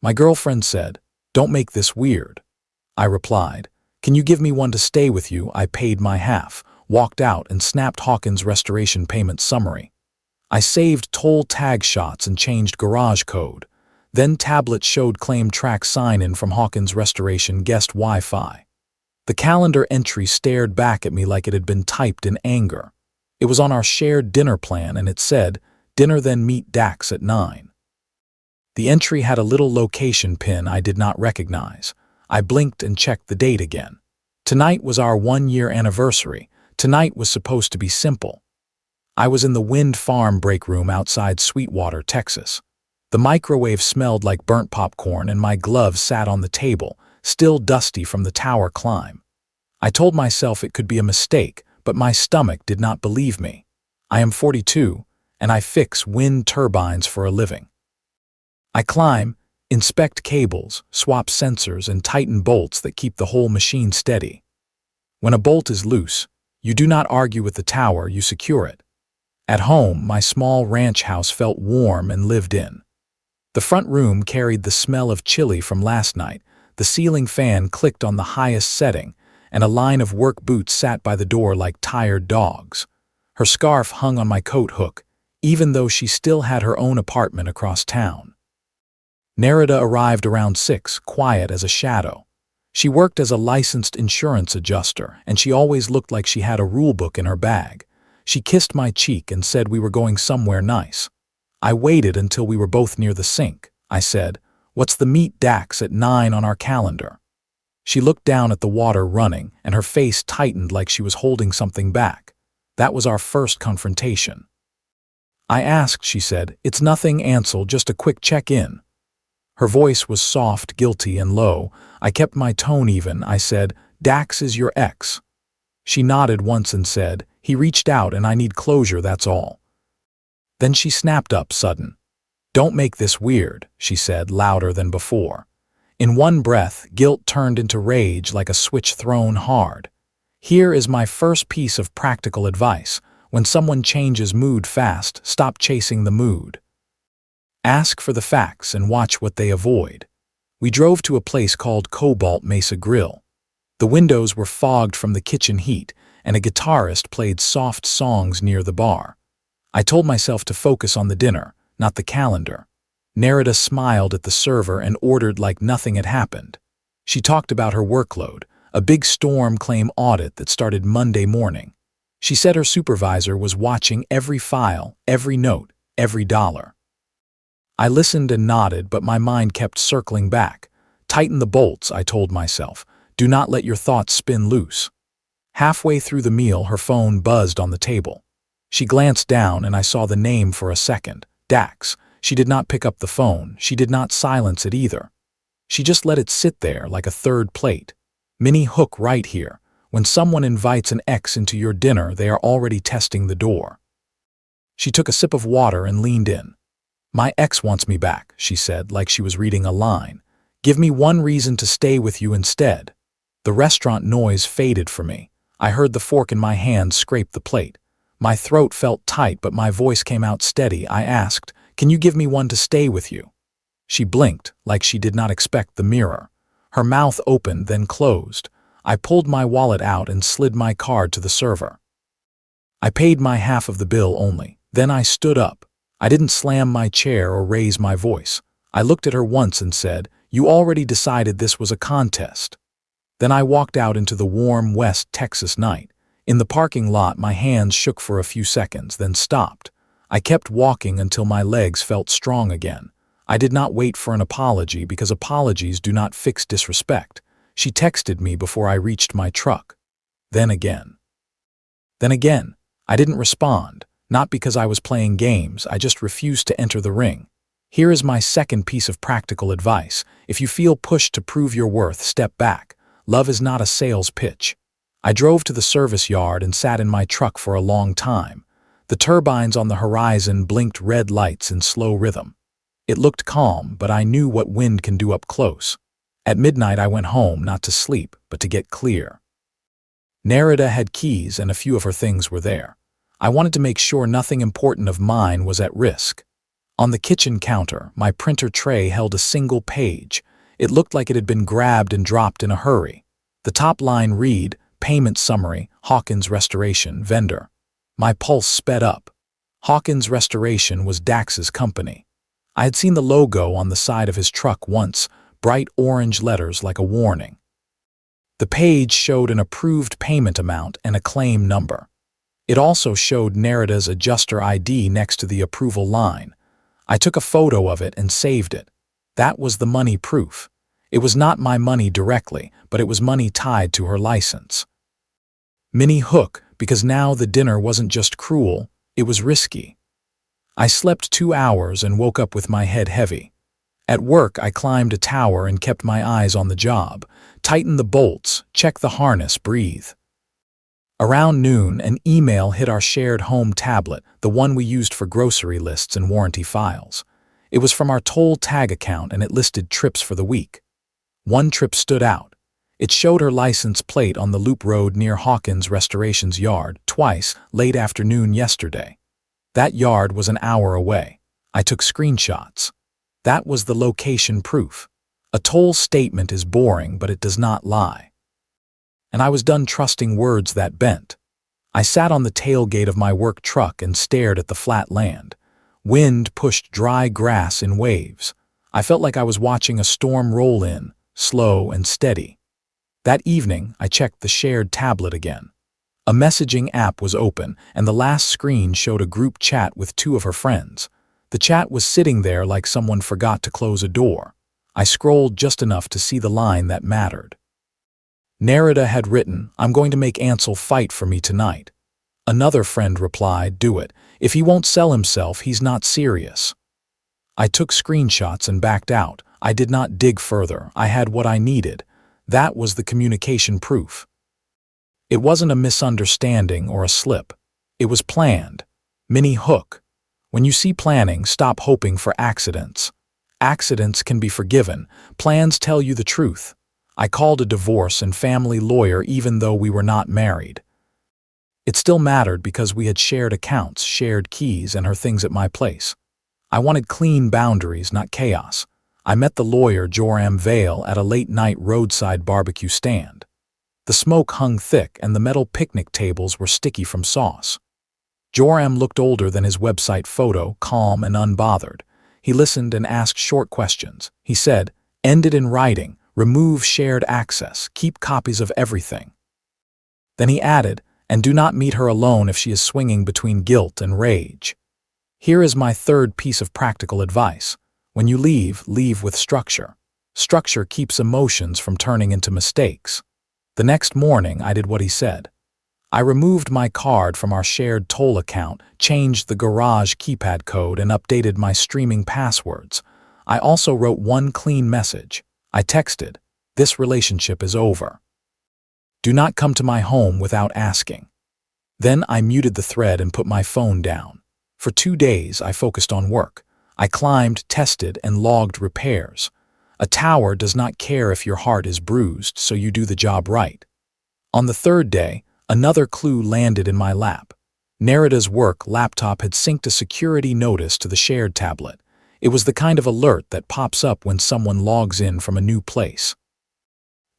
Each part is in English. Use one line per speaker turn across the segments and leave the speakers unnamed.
My girlfriend said, "Don't make this weird." I replied, "Can you give me one to stay with you?" I paid my half, walked out, and snapped Hawkins' restoration payment summary. I saved toll tag shots and changed garage code. Then tablet showed ClaimTrack sign-in from Hawkins Restoration Guest Wi-Fi. The calendar entry stared back at me like it had been typed in anger. It was on our shared dinner plan, and it said, "Dinner then meet Dax at 9. The entry had a little location pin I did not recognize. I blinked and checked the date again. Tonight was our 1-year anniversary. Tonight was supposed to be simple. I was in the wind farm break room outside Sweetwater, Texas. The microwave smelled like burnt popcorn, and my gloves sat on the table, still dusty from the tower climb. I told myself it could be a mistake, but my stomach did not believe me. I am 42, and I fix wind turbines for a living. I climb, inspect cables, swap sensors, and tighten bolts that keep the whole machine steady. When a bolt is loose, you do not argue with the tower, you secure it. At home, my small ranch house felt warm and lived in. The front room carried the smell of chili from last night, the ceiling fan clicked on the highest setting, and a line of work boots sat by the door like tired dogs. Her scarf hung on my coat hook, even though she still had her own apartment across town. Nerida arrived around 6, quiet as a shadow. She worked as a licensed insurance adjuster, and she always looked like she had a rulebook in her bag. She kissed my cheek and said we were going somewhere nice. I waited until we were both near the sink. I said, "What's the meet Dax at 9 on our calendar?" She looked down at the water running, and her face tightened like she was holding something back. That was our first confrontation. I asked, she said, "It's nothing, Ansel, just a quick check-in." Her voice was soft, guilty, and low. I kept my tone even. I said, "Dax is your ex." She nodded once and said, "He reached out and I need closure, that's all." Then she snapped up sudden. "Don't make this weird," she said, louder than before. In one breath, guilt turned into rage like a switch thrown hard. Here is my first piece of practical advice. When someone changes mood fast, stop chasing the mood. Ask for the facts and watch what they avoid. We drove to a place called Cobalt Mesa Grill. The windows were fogged from the kitchen heat, and a guitarist played soft songs near the bar. I told myself to focus on the dinner, not the calendar. Nerida smiled at the server and ordered like nothing had happened. She talked about her workload, a big storm claim audit that started Monday morning. She said her supervisor was watching every file, every note, every dollar. I listened and nodded, but my mind kept circling back. Tighten the bolts, I told myself. Do not let your thoughts spin loose. Halfway through the meal, her phone buzzed on the table. She glanced down and I saw the name for a second. Dax. She did not pick up the phone. She did not silence it either. She just let it sit there like a third plate. Mini hook right here. When someone invites an ex into your dinner, they are already testing the door. She took a sip of water and leaned in. "My ex wants me back," she said, like she was reading a line. "Give me one reason to stay with you instead." The restaurant noise faded for me. I heard the fork in my hand scrape the plate. My throat felt tight, but my voice came out steady. I asked, "Can you give me one to stay with you?" She blinked, like she did not expect the mirror. Her mouth opened, then closed. I pulled my wallet out and slid my card to the server. I paid my half of the bill only. Then I stood up. I didn't slam my chair or raise my voice. I looked at her once and said, "You already decided this was a contest." Then I walked out into the warm West Texas night. In the parking lot, my hands shook for a few seconds, then stopped. I kept walking until my legs felt strong again. I did not wait for an apology because apologies do not fix disrespect. She texted me before I reached my truck. Then again. Then again. I didn't respond. Not because I was playing games, I just refused to enter the ring. Here is my second piece of practical advice. If you feel pushed to prove your worth, step back. Love is not a sales pitch. I drove to the service yard and sat in my truck for a long time. The turbines on the horizon blinked red lights in slow rhythm. It looked calm, but I knew what wind can do up close. At midnight I went home, not to sleep, but to get clear. Nerida had keys and a few of her things were there. I wanted to make sure nothing important of mine was at risk. On the kitchen counter, my printer tray held a single page. It looked like it had been grabbed and dropped in a hurry. The top line read, "Payment Summary, Hawkins Restoration, Vendor." My pulse sped up. Hawkins Restoration was Dax's company. I had seen the logo on the side of his truck once, bright orange letters like a warning. The page showed an approved payment amount and a claim number. It also showed Nerida's adjuster ID next to the approval line. I took a photo of it and saved it. That was the money proof. It was not my money directly, but it was money tied to her license. Minnie Hook, because now the dinner wasn't just cruel, it was risky. I slept 2 hours and woke up with my head heavy. At work, I climbed a tower and kept my eyes on the job. Tighten the bolts, check the harness, breathe. Around noon, an email hit our shared home tablet, the one we used for grocery lists and warranty files. It was from our toll tag account and it listed trips for the week. One trip stood out. It showed her license plate on the loop road near Hawkins Restoration's yard, twice, late afternoon yesterday. That yard was an hour away. I took screenshots. That was the location proof. A toll statement is boring, but it does not lie. And I was done trusting words that bent. I sat on the tailgate of my work truck and stared at the flat land. Wind pushed dry grass in waves. I felt like I was watching a storm roll in, slow and steady. That evening, I checked the shared tablet again. A messaging app was open, and the last screen showed a group chat with 2 of her friends. The chat was sitting there like someone forgot to close a door. I scrolled just enough to see the line that mattered. Nerida had written, "I'm going to make Ansel fight for me tonight." Another friend replied, "Do it. If he won't sell himself, he's not serious." I took screenshots and backed out. I did not dig further. I had what I needed. That was the communication proof. It wasn't a misunderstanding or a slip. It was planned. Minnie Hook. When you see planning, stop hoping for accidents. Accidents can be forgiven. Plans tell you the truth. I called a divorce and family lawyer even though we were not married. It still mattered because we had shared accounts, shared keys, and her things at my place. I wanted clean boundaries, not chaos. I met the lawyer, Joram Vale, at a late-night roadside barbecue stand. The smoke hung thick and the metal picnic tables were sticky from sauce. Joram looked older than his website photo, calm and unbothered. He listened and asked short questions. He said, "End it in writing, remove shared access, keep copies of everything." Then he added, "And do not meet her alone if she is swinging between guilt and rage." Here is my third piece of practical advice. When you leave, leave with structure. Structure keeps emotions from turning into mistakes. The next morning, I did what he said. I removed my card from our shared toll account, changed the garage keypad code, and updated my streaming passwords. I also wrote one clean message. I texted, "This relationship is over. Do not come to my home without asking." Then I muted the thread and put my phone down. For 2 days, I focused on work. I climbed, tested, and logged repairs. A tower does not care if your heart is bruised, so you do the job right. On the 3rd day, another clue landed in my lap. Nerida's work laptop had synced a security notice to the shared tablet. It was the kind of alert that pops up when someone logs in from a new place.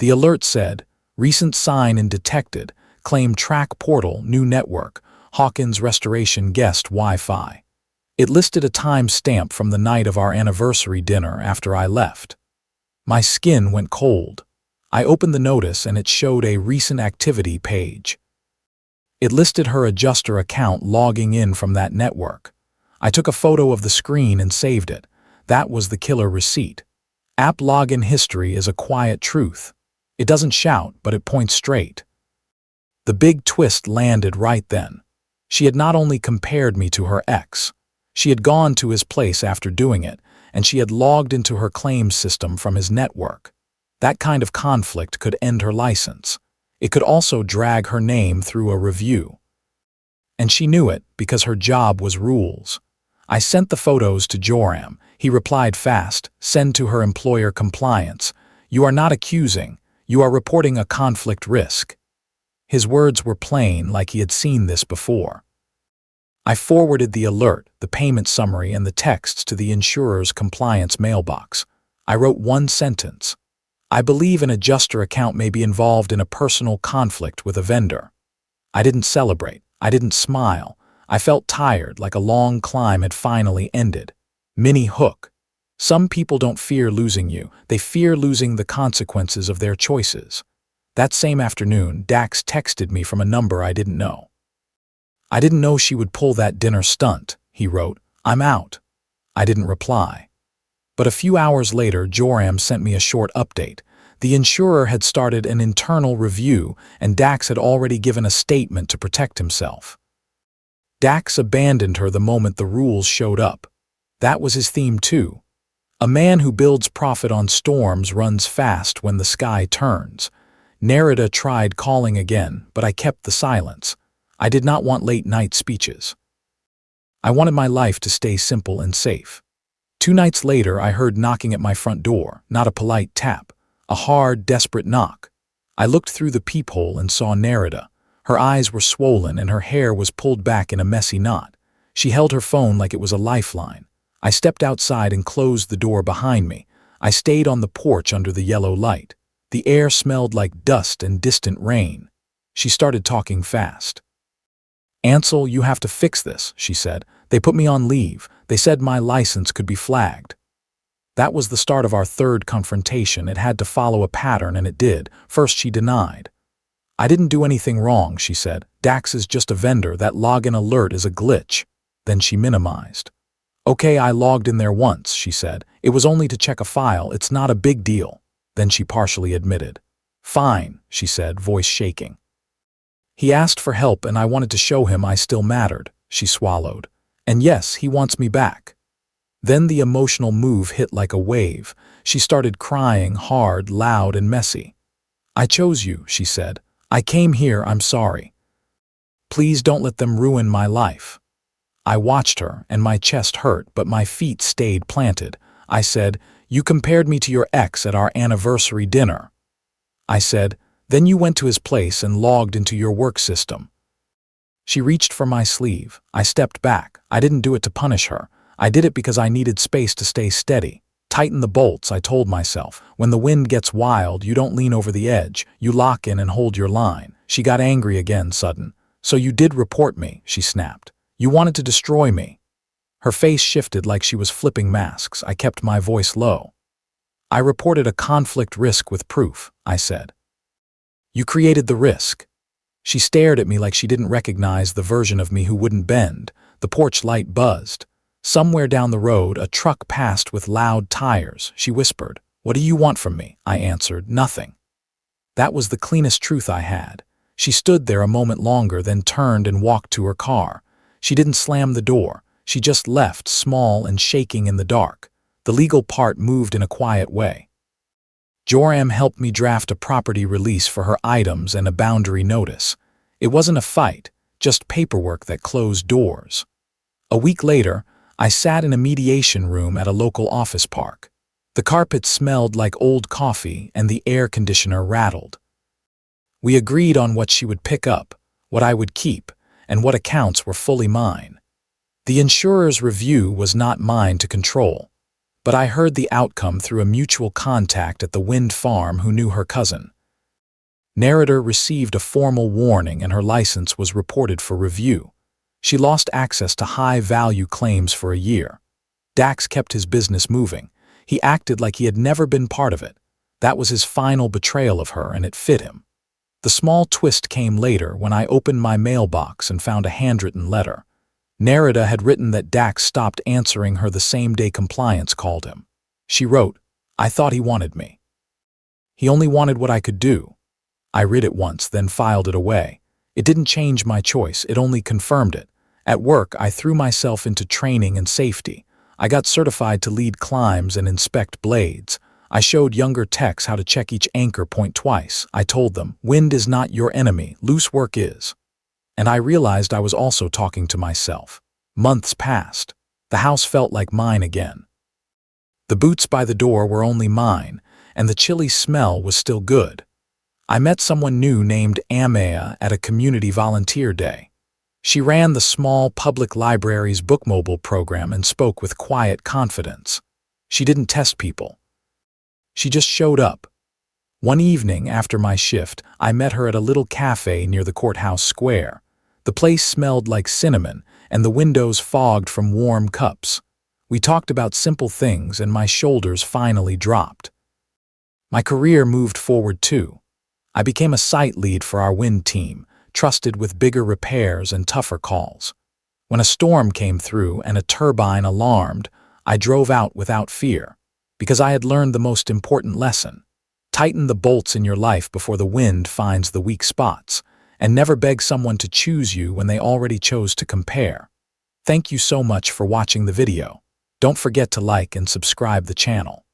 The alert said, "Recent sign-in detected, ClaimTrack portal, new network, Hawkins Restoration guest Wi-Fi." It listed a time stamp from the night of our anniversary dinner after I left. My skin went cold. I opened the notice and it showed a recent activity page. It listed her adjuster account logging in from that network. I took a photo of the screen and saved it. That was the killer receipt. App login history is a quiet truth. It doesn't shout, but it points straight. The big twist landed right then. She had not only compared me to her ex, she had gone to his place after doing it, and she had logged into her claims system from his network. That kind of conflict could end her license. It could also drag her name through a review. And she knew it because her job was rules. I sent the photos to Joram. He replied fast, "Send to her employer compliance. You are not accusing. You are reporting a conflict risk." His words were plain, like he had seen this before. I forwarded the alert, the payment summary, and the texts to the insurer's compliance mailbox. I wrote one sentence. I believe an adjuster account may be involved in a personal conflict with a vendor. I didn't celebrate. I didn't smile. I felt tired, like a long climb had finally ended. Mini hook. Some people don't fear losing you. They fear losing the consequences of their choices. That same afternoon, Dax texted me from a number I didn't know. I didn't know she would pull that dinner stunt, he wrote. I'm out. I didn't reply. But a few hours later, Joram sent me a short update. The insurer had started an internal review, and Dax had already given a statement to protect himself. Dax abandoned her the moment the rules showed up. That was his theme too. A man who builds profit on storms runs fast when the sky turns. Nerida tried calling again, but I kept the silence. I did not want late-night speeches. I wanted my life to stay simple and safe. 2 nights later, I heard knocking at my front door, not a polite tap, a hard, desperate knock. I looked through the peephole and saw Nerida. Her eyes were swollen and her hair was pulled back in a messy knot. She held her phone like it was a lifeline. I stepped outside and closed the door behind me. I stayed on the porch under the yellow light. The air smelled like dust and distant rain. She started talking fast. Ansel, you have to fix this, she said. They put me on leave. They said my license could be flagged. That was the start of our third confrontation. It had to follow a pattern, and it did. First, she denied. I didn't do anything wrong, she said. Dax is just a vendor. That login alert is a glitch. Then she minimized. Okay, I logged in there once, she said. It was only to check a file. It's not a big deal. Then she partially admitted. Fine, she said, voice shaking. He asked for help and I wanted to show him I still mattered, she swallowed. And yes, he wants me back. Then the emotional move hit like a wave. She started crying, hard, loud, and messy. I chose you, she said. I came here, I'm sorry. Please don't let them ruin my life. I watched her, and my chest hurt, but my feet stayed planted. I said, you compared me to your ex at our anniversary dinner. I said, then you went to his place and logged into your work system. She reached for my sleeve. I stepped back. I didn't do it to punish her. I did it because I needed space to stay steady. Tighten the bolts, I told myself. When the wind gets wild, you don't lean over the edge. You lock in and hold your line. She got angry again, sudden. So you did report me, she snapped. You wanted to destroy me. Her face shifted like she was flipping masks. I kept my voice low. I reported a conflict risk with proof, I said. You created the risk. She stared at me like she didn't recognize the version of me who wouldn't bend. The porch light buzzed. Somewhere down the road, a truck passed with loud tires. She whispered, "What do you want from me?" I answered, "Nothing." That was the cleanest truth I had. She stood there a moment longer, then turned and walked to her car. She didn't slam the door. She just left, small and shaking in the dark. The legal part moved in a quiet way. Joram helped me draft a property release for her items and a boundary notice. It wasn't a fight, just paperwork that closed doors. A week later, I sat in a mediation room at a local office park. The carpet smelled like old coffee and the air conditioner rattled. We agreed on what she would pick up, what I would keep, and what accounts were fully mine. The insurer's review was not mine to control, but I heard the outcome through a mutual contact at the wind farm who knew her cousin. Narrator received a formal warning and her license was reported for review. She lost access to high-value claims for a year. Dax kept his business moving. He acted like he had never been part of it. That was his final betrayal of her, and it fit him. The small twist came later when I opened my mailbox and found a handwritten letter. Nerida had written that Dax stopped answering her the same day compliance called him. She wrote, "I thought he wanted me. He only wanted what I could do." I read it once, then filed it away. It didn't change my choice, it only confirmed it. At work, I threw myself into training and safety. I got certified to lead climbs and inspect blades. I showed younger techs how to check each anchor point twice. I told them, wind is not your enemy, loose work is. And I realized I was also talking to myself. Months passed. The house felt like mine again. The boots by the door were only mine, and the chilly smell was still good. I met someone new named Amaya at a community volunteer day. She ran the small public library's bookmobile program and spoke with quiet confidence. She didn't test people. She just showed up. One evening after my shift, I met her at a little cafe near the courthouse square. The place smelled like cinnamon, and the windows fogged from warm cups. We talked about simple things, and my shoulders finally dropped. My career moved forward too. I became a site lead for our wind team, trusted with bigger repairs and tougher calls. When a storm came through and a turbine alarmed, I drove out without fear, because I had learned the most important lesson. Tighten the bolts in your life before the wind finds the weak spots, and never beg someone to choose you when they already chose to compare. Thank you so much for watching the video. Don't forget to like and subscribe the channel.